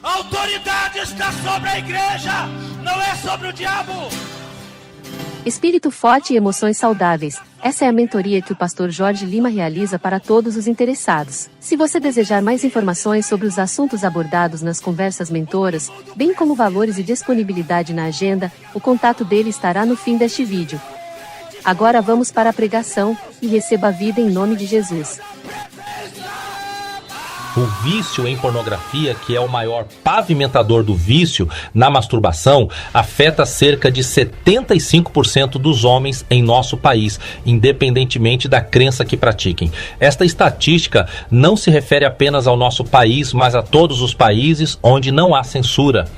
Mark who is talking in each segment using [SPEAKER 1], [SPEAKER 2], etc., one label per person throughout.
[SPEAKER 1] A autoridade está sobre a igreja, não é sobre o diabo.
[SPEAKER 2] Espírito forte e emoções saudáveis. Essa é a mentoria que o pastor Jorge Lima realiza para todos os interessados. Se você desejar mais informações sobre os assuntos abordados nas conversas mentoras, bem como valores e disponibilidade na agenda, o contato dele estará no fim deste vídeo. Agora vamos para a pregação, e receba a vida em nome de Jesus.
[SPEAKER 3] O vício em pornografia, que é o maior pavimentador do vício na masturbação, afeta cerca de 75% dos homens em nosso país, independentemente da crença que pratiquem. Esta estatística não se refere apenas ao nosso país, mas a todos os países onde não há censura.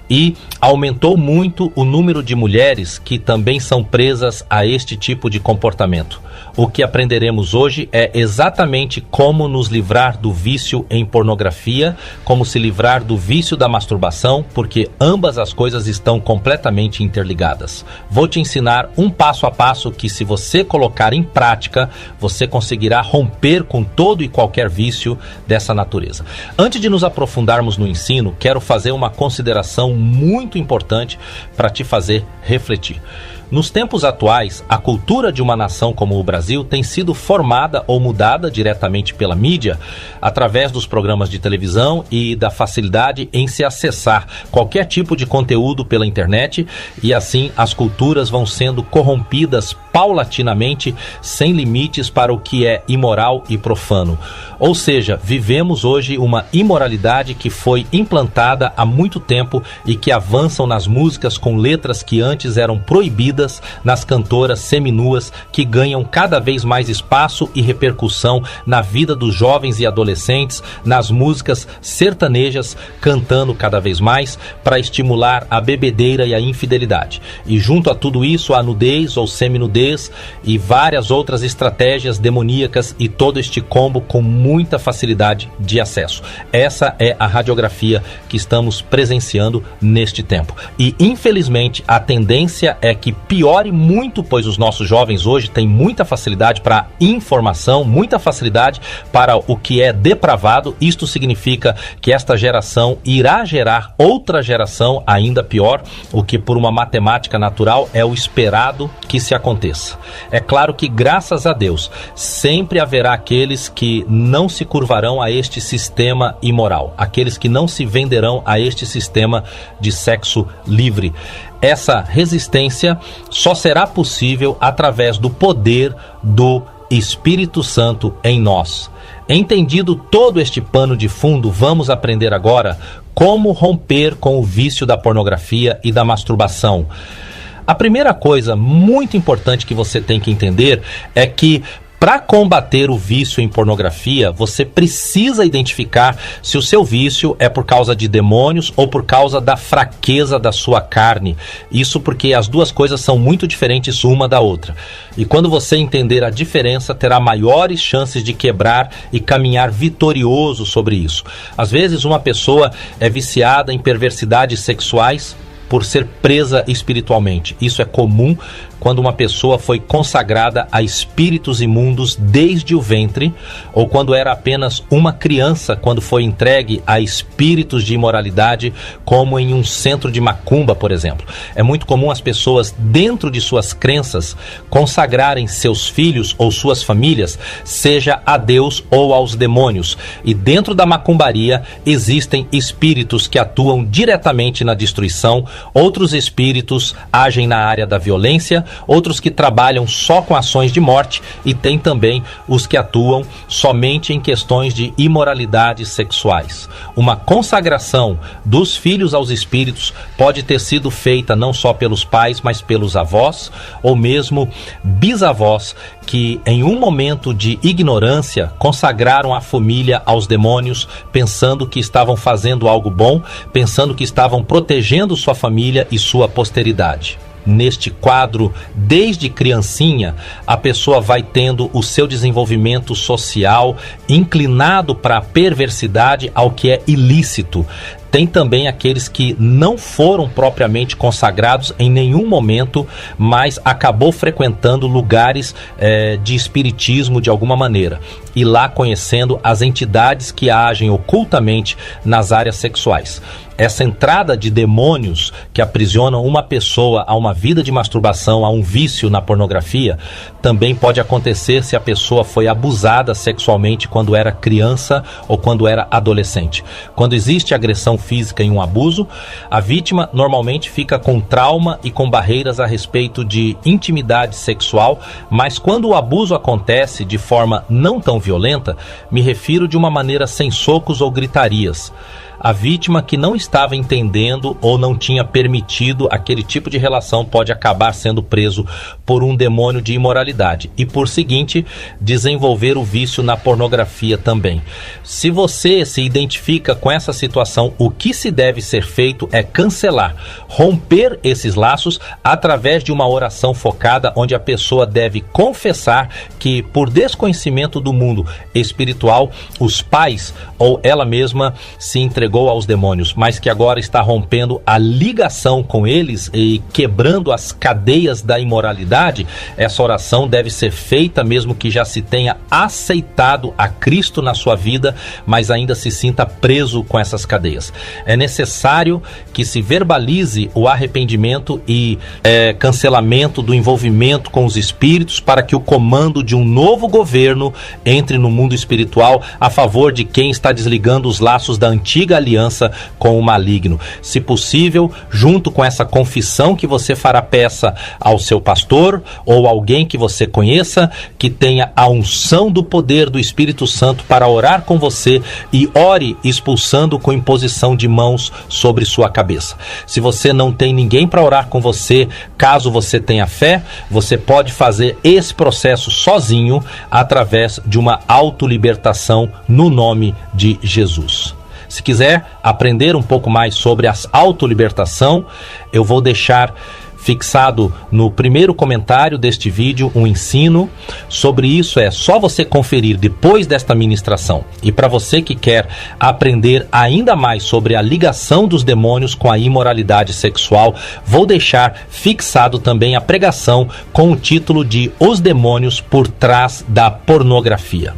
[SPEAKER 3] E aumentou muito o número de mulheres que também são presas a este tipo de comportamento. O que aprenderemos hoje é exatamente como nos livrar do vício em pornografia, como se livrar do vício da masturbação, porque ambas as coisas estão completamente interligadas. Vou te ensinar um passo a passo que, se você colocar em prática, você conseguirá romper com todo e qualquer vício dessa natureza. Antes de nos aprofundarmos no ensino, quero fazer uma consideração muito importante para te fazer refletir. Nos tempos atuais, a cultura de uma nação como o Brasil tem sido formada ou mudada diretamente pela mídia, através dos programas de televisão e da facilidade em se acessar qualquer tipo de conteúdo pela internet, e assim as culturas vão sendo corrompidas paulatinamente, sem limites para o que é imoral e profano. Ou seja, vivemos hoje uma imoralidade que foi implantada há muito tempo e que avançam nas músicas com letras que antes eram proibidas, nas cantoras seminuas que ganham cada vez mais espaço e repercussão na vida dos jovens e adolescentes, nas músicas sertanejas cantando cada vez mais para estimular a bebedeira e a infidelidade. E junto a tudo isso, a nudez ou seminudez e várias outras estratégias demoníacas, e todo este combo com muita facilidade de acesso. Essa é a radiografia que estamos presenciando neste tempo. E infelizmente a tendência é que piore muito, pois os nossos jovens hoje têm muita facilidade para informação, muita facilidade para o que é depravado. Isto significa que esta geração irá gerar outra geração ainda pior, o que por uma matemática natural é o esperado que se aconteça. É claro que, graças a Deus, sempre haverá aqueles que não se curvarão a este sistema imoral, aqueles que não se venderão a este sistema de sexo livre. Essa resistência só será possível através do poder do Espírito Santo em nós. Entendido todo este pano de fundo, vamos aprender agora como romper com o vício da pornografia e da masturbação. A primeira coisa muito importante que você tem que entender é que, para combater o vício em pornografia, você precisa identificar se o seu vício é por causa de demônios ou por causa da fraqueza da sua carne. Isso porque as duas coisas são muito diferentes uma da outra. E quando você entender a diferença, terá maiores chances de quebrar e caminhar vitorioso sobre isso. Às vezes uma pessoa é viciada em perversidades sexuais por ser presa espiritualmente. Isso é comum quando uma pessoa foi consagrada a espíritos imundos desde o ventre, ou quando era apenas uma criança, quando foi entregue a espíritos de imoralidade, como em um centro de macumba, por exemplo. É muito comum as pessoas, dentro de suas crenças, consagrarem seus filhos ou suas famílias, seja a Deus ou aos demônios. E dentro da macumbaria existem espíritos que atuam diretamente na destruição, outros espíritos agem na área da violência, outros que trabalham só com ações de morte, e tem também os que atuam somente em questões de imoralidades sexuais. Uma consagração dos filhos aos espíritos pode ter sido feita não só pelos pais, mas pelos avós ou mesmo bisavós, que em um momento de ignorância consagraram a família aos demônios, pensando que estavam fazendo algo bom, pensando que estavam protegendo sua família e sua posteridade. Neste quadro, desde criancinha, a pessoa vai tendo o seu desenvolvimento social inclinado para a perversidade, ao que é ilícito. Tem também aqueles que não foram propriamente consagrados em nenhum momento, mas acabou frequentando lugares de espiritismo de alguma maneira. e lá conhecendo as entidades que agem ocultamente nas áreas sexuais. Essa entrada de demônios que aprisionam uma pessoa a uma vida de masturbação, a um vício na pornografia, também pode acontecer se a pessoa foi abusada sexualmente quando era criança ou quando era adolescente. Quando existe agressão física em um abuso, a vítima normalmente fica com trauma e com barreiras a respeito de intimidade sexual, mas quando o abuso acontece de forma não tão violenta, me refiro de uma maneira sem socos ou gritarias. A vítima que não estava entendendo ou não tinha permitido aquele tipo de relação pode acabar sendo preso por um demônio de imoralidade e, por seguinte, desenvolver o vício na pornografia também. Se você se identifica com essa situação, o que se deve ser feito é cancelar, romper esses laços através de uma oração focada onde a pessoa deve confessar que, por desconhecimento do mundo espiritual, os pais ou ela mesma se entregou aos demônios, mas que agora está rompendo a ligação com eles e quebrando as cadeias da imoralidade. Essa oração deve ser feita mesmo que já se tenha aceitado a Cristo na sua vida, mas ainda se sinta preso com essas cadeias. É necessário que se verbalize o arrependimento e cancelamento do envolvimento com os espíritos para que o comando de um novo governo entre no mundo espiritual a favor de quem está desligando os laços da antiga aliança com o maligno. Se possível, junto com essa confissão que você fará peça ao seu pastor ou alguém que você conheça, que tenha a unção do poder do Espírito Santo para orar com você, e ore expulsando com imposição de mãos sobre sua cabeça. Se você não tem ninguém para orar com você, caso você tenha fé, você pode fazer esse processo sozinho através de uma autolibertação no nome de Jesus. Se quiser aprender um pouco mais sobre a autolibertação, eu vou deixar fixado no primeiro comentário deste vídeo um ensino sobre isso. É só você conferir depois desta ministração. E para você que quer aprender ainda mais sobre a ligação dos demônios com a imoralidade sexual, vou deixar fixado também a pregação com o título de Os Demônios por Trás da Pornografia.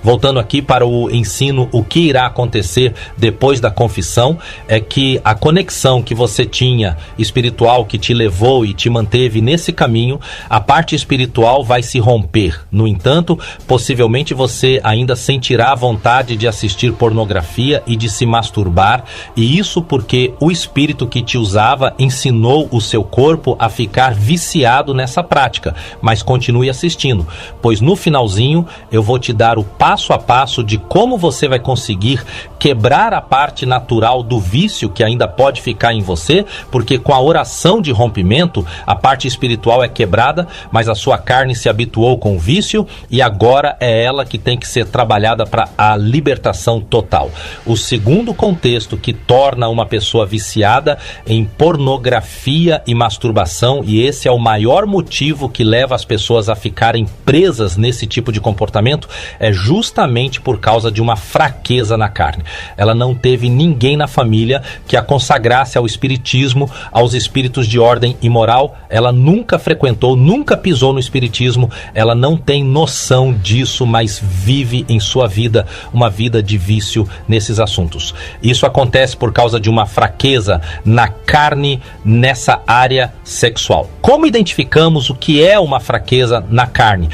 [SPEAKER 3] Voltando aqui para o ensino, o que irá acontecer depois da confissão é que a conexão que você tinha espiritual, que te levou e te manteve nesse caminho, a parte espiritual vai se romper. No entanto, possivelmente você ainda sentirá a vontade de assistir pornografia e de se masturbar, e isso porque o espírito que te usava ensinou o seu corpo a ficar viciado nessa prática. Mas continue assistindo, pois no finalzinho eu vou te dar o passo a passo de como você vai conseguir quebrar a parte natural do vício que ainda pode ficar em você, porque com a oração de rompimento, a parte espiritual é quebrada, mas a sua carne se habituou com o vício e agora é ela que tem que ser trabalhada para a libertação total. O segundo contexto que torna uma pessoa viciada em pornografia e masturbação, e esse é o maior motivo que leva as pessoas a ficarem presas nesse tipo de comportamento, é justamente por causa de uma fraqueza na carne. Ela não teve ninguém na família que a consagrasse ao espiritismo, aos espíritos de ordem imoral. Ela nunca frequentou, nunca pisou no espiritismo. Ela não tem noção disso, mas vive em sua vida uma vida de vício nesses assuntos. Isso acontece por causa de uma fraqueza na carne, nessa área sexual. Como identificamos o que é uma fraqueza na carne?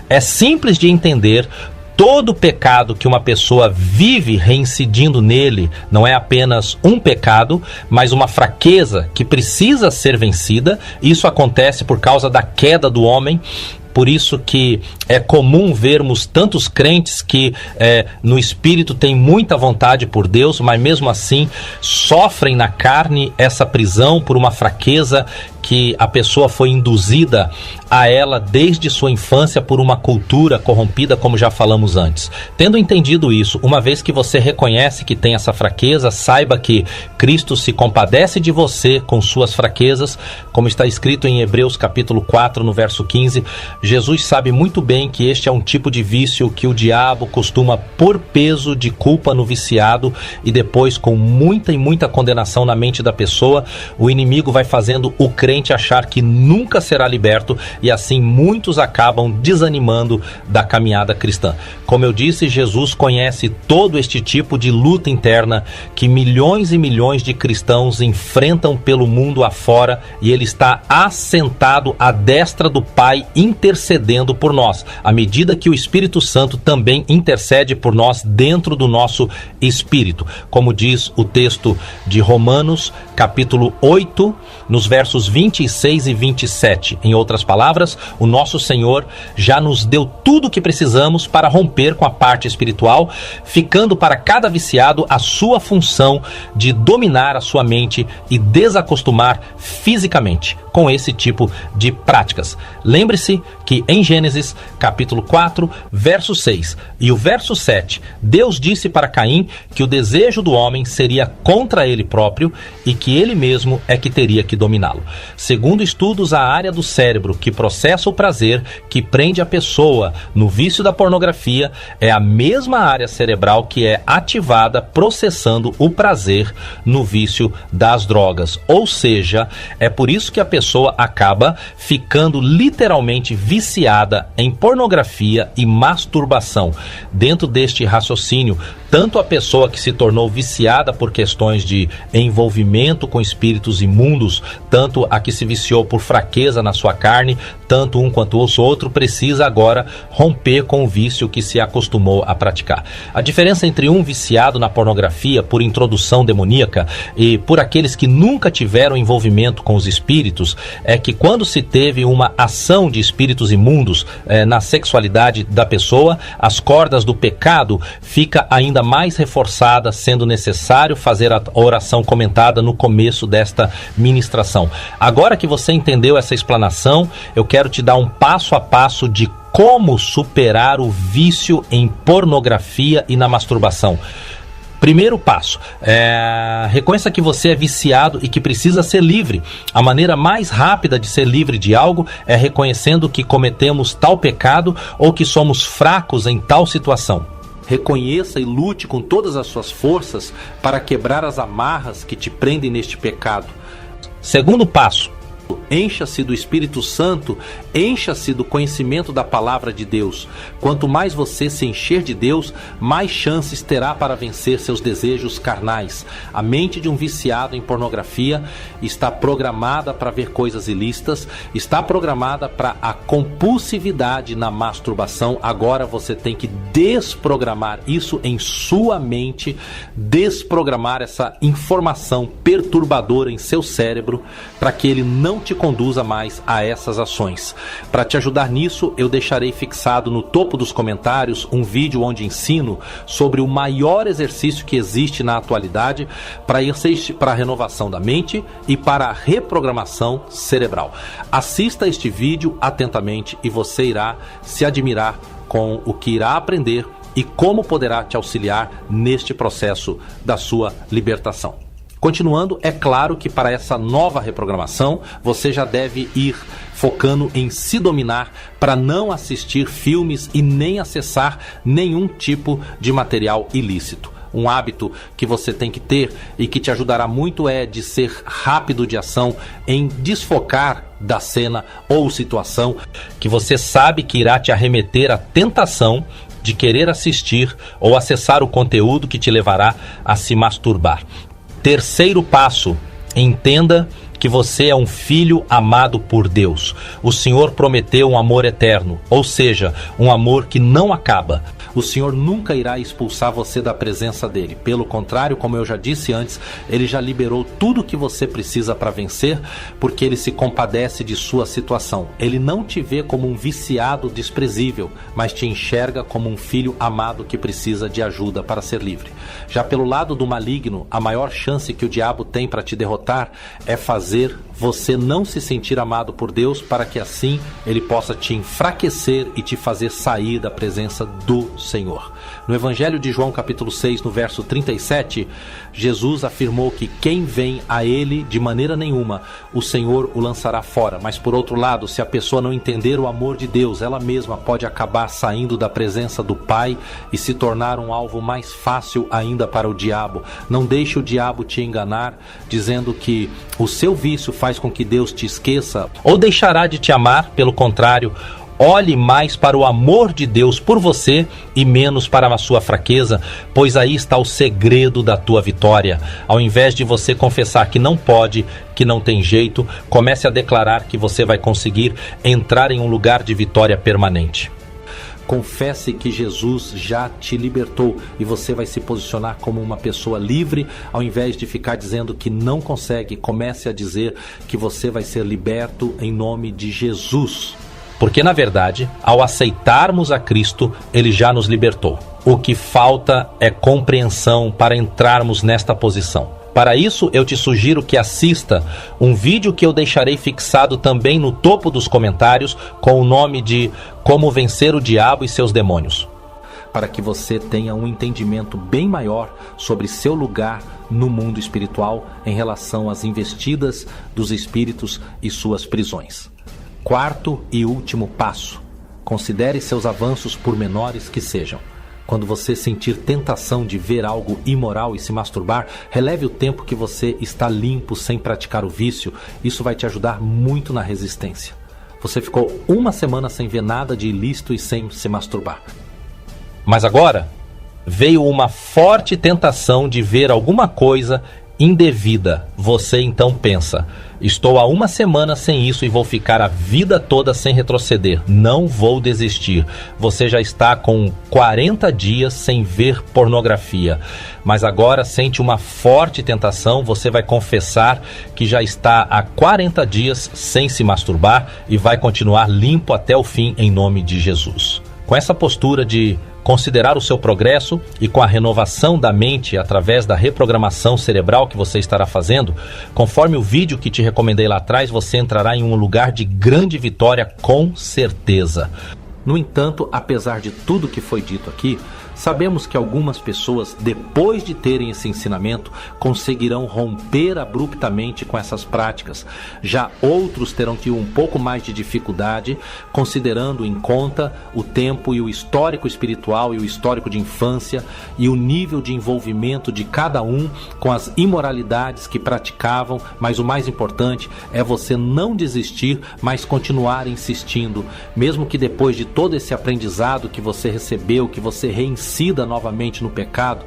[SPEAKER 3] É simples de entender. Todo pecado que uma pessoa vive reincidindo nele não é apenas um pecado, mas uma fraqueza que precisa ser vencida. Isso acontece por causa da queda do homem. Por isso que é comum vermos tantos crentes que no espírito têm muita vontade por Deus, mas mesmo assim sofrem na carne essa prisão por uma fraqueza que a pessoa foi induzida a ela desde sua infância por uma cultura corrompida, como já falamos antes. Tendo entendido isso, uma vez que você reconhece que tem essa fraqueza, saiba que Cristo se compadece de você com suas fraquezas, como está escrito em Hebreus capítulo 4, no verso 15, Jesus sabe muito bem que este é um tipo de vício que o diabo costuma pôr peso de culpa no viciado, e depois, com muita e muita condenação na mente da pessoa, o inimigo vai fazendo o crente crente achar que nunca será liberto e assim muitos acabam desanimando da caminhada cristã. Como eu disse, Jesus conhece todo este tipo de luta interna que milhões e milhões de cristãos enfrentam pelo mundo afora, e ele está assentado à destra do Pai intercedendo por nós, à medida que o Espírito Santo também intercede por nós dentro do nosso espírito. Como diz o texto de Romanos, capítulo 8, nos versos 26 e 27. Em outras palavras, o nosso Senhor já nos deu tudo o que precisamos para romper com a parte espiritual, ficando para cada viciado a sua função de dominar a sua mente e desacostumar fisicamente com esse tipo de práticas. Lembre-se que em Gênesis, capítulo 4, verso 6 e o verso 7, Deus disse para Caim que o desejo do homem seria contra ele próprio e que ele mesmo é que teria que dominá-lo. Segundo estudos, a área do cérebro que processa o prazer, que prende a pessoa no vício da pornografia, é a mesma área cerebral que é ativada processando o prazer no vício das drogas. Ou seja, é por isso que a pessoa acaba ficando literalmente viciada em pornografia e masturbação. Dentro deste raciocínio, tanto a pessoa que se tornou viciada por questões de envolvimento com espíritos imundos, tanto a que se viciou por fraqueza na sua carne, tanto um quanto o outro, precisa agora romper com o vício que se acostumou a praticar. A diferença entre um viciado na pornografia por introdução demoníaca e por aqueles que nunca tiveram envolvimento com os espíritos é que quando se teve uma ação de espíritos imundos na sexualidade da pessoa, as cordas do pecado fica ainda mais reforçada, sendo necessário fazer a oração comentada no começo desta ministração. Agora que você entendeu essa explanação, eu quero te dar um passo a passo de como superar o vício em pornografia e na masturbação. Primeiro passo, reconheça que você é viciado e que precisa ser livre. A maneira mais rápida de ser livre de algo é reconhecendo que cometemos tal pecado ou que somos fracos em tal situação. Reconheça e lute com todas as suas forças para quebrar as amarras que te prendem neste pecado. Segundo passo, encha-se do Espírito Santo, encha-se do conhecimento da palavra de Deus. Quanto mais você se encher de Deus, mais chances terá para vencer seus desejos carnais. A mente de um viciado em pornografia está programada para ver coisas ilícitas, está programada para a compulsividade na masturbação. Agora você tem que desprogramar isso em sua mente, desprogramar essa informação perturbadora em seu cérebro, para que ele não te conduza mais a essas ações. Para te ajudar nisso, eu deixarei fixado no topo dos comentários um vídeo onde ensino sobre o maior exercício que existe na atualidade para a renovação da mente e para a reprogramação cerebral. Assista este vídeo atentamente e você irá se admirar com o que irá aprender e como poderá te auxiliar neste processo da sua libertação. Continuando, é claro que para essa nova reprogramação, você já deve ir focando em se dominar para não assistir filmes e nem acessar nenhum tipo de material ilícito. Um hábito que você tem que ter e que te ajudará muito é de ser rápido de ação em desfocar da cena ou situação que você sabe que irá te arremeter à tentação de querer assistir ou acessar o conteúdo que te levará a se masturbar. Terceiro passo, entenda que você é um filho amado por Deus. O Senhor prometeu um amor eterno, ou seja, um amor que não acaba. O Senhor nunca irá expulsar você da presença dele. Pelo contrário, como eu já disse antes, ele já liberou tudo o que você precisa para vencer, porque ele se compadece de sua situação. Ele não te vê como um viciado desprezível, mas te enxerga como um filho amado que precisa de ajuda para ser livre. Já pelo lado do maligno, a maior chance que o diabo tem para te derrotar é fazer você não se sentir amado por Deus, para que assim ele possa te enfraquecer e te fazer sair da presença do Senhor. No Evangelho de João, capítulo 6, no verso 37, Jesus afirmou que quem vem a ele, de maneira nenhuma, o Senhor o lançará fora. Mas, por outro lado, se a pessoa não entender o amor de Deus, ela mesma pode acabar saindo da presença do Pai e se tornar um alvo mais fácil ainda para o diabo. Não deixe o diabo te enganar, dizendo que o seu vício faz com que Deus te esqueça ou deixará de te amar. Pelo contrário, olhe mais para o amor de Deus por você e menos para a sua fraqueza, pois aí está o segredo da tua vitória. Ao invés de você confessar que não pode, que não tem jeito, comece a declarar que você vai conseguir entrar em um lugar de vitória permanente. Confesse que Jesus já te libertou e você vai se posicionar como uma pessoa livre. Ao invés de ficar dizendo que não consegue, comece a dizer que você vai ser liberto em nome de Jesus. Porque, na verdade, ao aceitarmos a Cristo, Ele já nos libertou. O que falta é compreensão para entrarmos nesta posição. Para isso, eu te sugiro que assista um vídeo que eu deixarei fixado também no topo dos comentários com o nome de Como Vencer o Diabo e Seus Demônios, para que você tenha um entendimento bem maior sobre seu lugar no mundo espiritual em relação às investidas dos espíritos e suas prisões. Quarto e último passo: considere seus avanços, por menores que sejam. Quando você sentir tentação de ver algo imoral e se masturbar, releve o tempo que você está limpo sem praticar o vício. Isso vai te ajudar muito na resistência. Você ficou uma semana sem ver nada de ilícito e sem se masturbar. Mas agora veio uma forte tentação de ver alguma coisa indevida. Você então pensa: estou há uma semana sem isso e vou ficar a vida toda sem retroceder. Não vou desistir. Você já está com 40 dias sem ver pornografia, mas agora sente uma forte tentação. Você vai confessar que já está há 40 dias sem se masturbar e vai continuar limpo até o fim em nome de Jesus. Com essa postura de considerar o seu progresso e com a renovação da mente através da reprogramação cerebral que você estará fazendo, conforme o vídeo que te recomendei lá atrás, você entrará em um lugar de grande vitória com certeza. No entanto, apesar de tudo que foi dito aqui, sabemos que algumas pessoas, depois de terem esse ensinamento, conseguirão romper abruptamente com essas práticas. Já outros terão tido um pouco mais de dificuldade, considerando em conta o tempo e o histórico espiritual e o histórico de infância e o nível de envolvimento de cada um com as imoralidades que praticavam. Mas o mais importante é você não desistir, mas continuar insistindo, mesmo que depois de todo esse aprendizado que você recebeu, que você reincida novamente no pecado,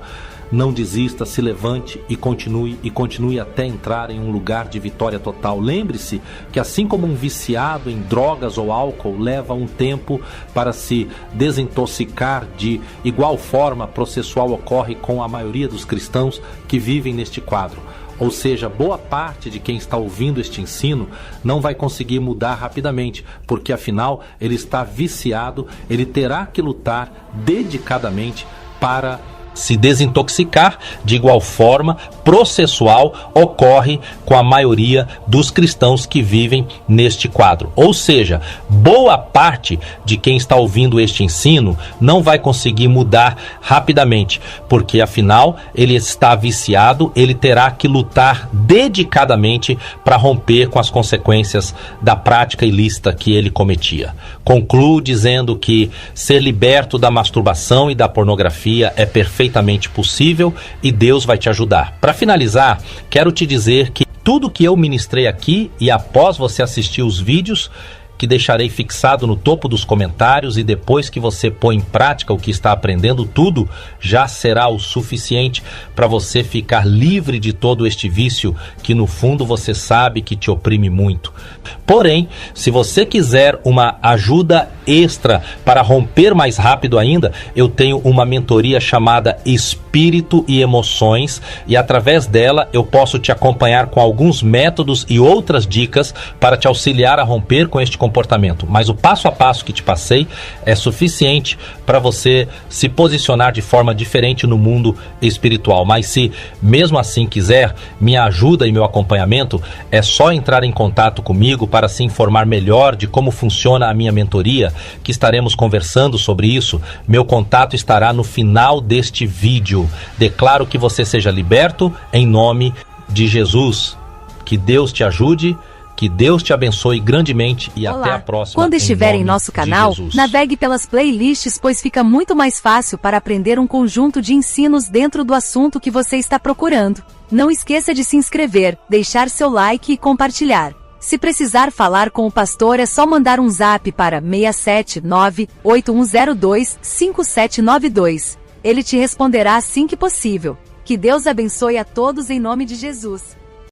[SPEAKER 3] não desista, se levante e continue até entrar em um lugar de vitória total. Lembre-se que assim como um viciado em drogas ou álcool leva um tempo para se desintoxicar, de igual forma processual ocorre com a maioria dos cristãos que vivem neste quadro. Ou seja, boa parte de quem está ouvindo este ensino não vai conseguir mudar rapidamente, porque afinal ele está viciado, ele terá que lutar dedicadamente para se desintoxicar. De igual forma, processual ocorre com a maioria dos cristãos que vivem neste quadro. Ou seja, boa parte de quem está ouvindo este ensino não vai conseguir mudar rapidamente, porque afinal ele está viciado, ele terá que lutar dedicadamente para romper com as consequências da prática ilícita que ele cometia. Concluo dizendo que ser liberto da masturbação e da pornografia é perfeitamente possível e Deus vai te ajudar. Para finalizar, quero te dizer que tudo que eu ministrei aqui, e após você assistir os vídeos que deixarei fixado no topo dos comentários, e depois que você põe em prática o que está aprendendo, tudo já será o suficiente para você ficar livre de todo este vício que no fundo você sabe que te oprime muito. Porém, se você quiser uma ajuda extra para romper mais rápido ainda, eu tenho uma mentoria chamada Espírito e Emoções, e através dela eu posso te acompanhar com alguns métodos e outras dicas para te auxiliar a romper com este comportamento. Mas o passo a passo que te passei é suficiente para você se posicionar de forma diferente no mundo espiritual. Mas se mesmo assim quiser minha ajuda e meu acompanhamento, é só entrar em contato comigo para se informar melhor de como funciona a minha mentoria, que estaremos conversando sobre isso. Meu contato estará no final deste vídeo. Declaro que você seja liberto em nome de Jesus. Que Deus te ajude, que Deus te abençoe grandemente e
[SPEAKER 4] Olá.
[SPEAKER 3] até a próxima.
[SPEAKER 4] Quando estiver em
[SPEAKER 3] nome
[SPEAKER 4] nosso
[SPEAKER 3] de
[SPEAKER 4] canal,
[SPEAKER 3] Jesus.
[SPEAKER 4] navegue pelas playlists, pois fica muito mais fácil para aprender um conjunto de ensinos dentro do assunto que você está procurando. Não esqueça de se inscrever, deixar seu like e compartilhar. Se precisar falar com o pastor, é só mandar um zap para 679-8102-5792. Ele te responderá assim que possível. Que Deus abençoe a todos em nome de Jesus.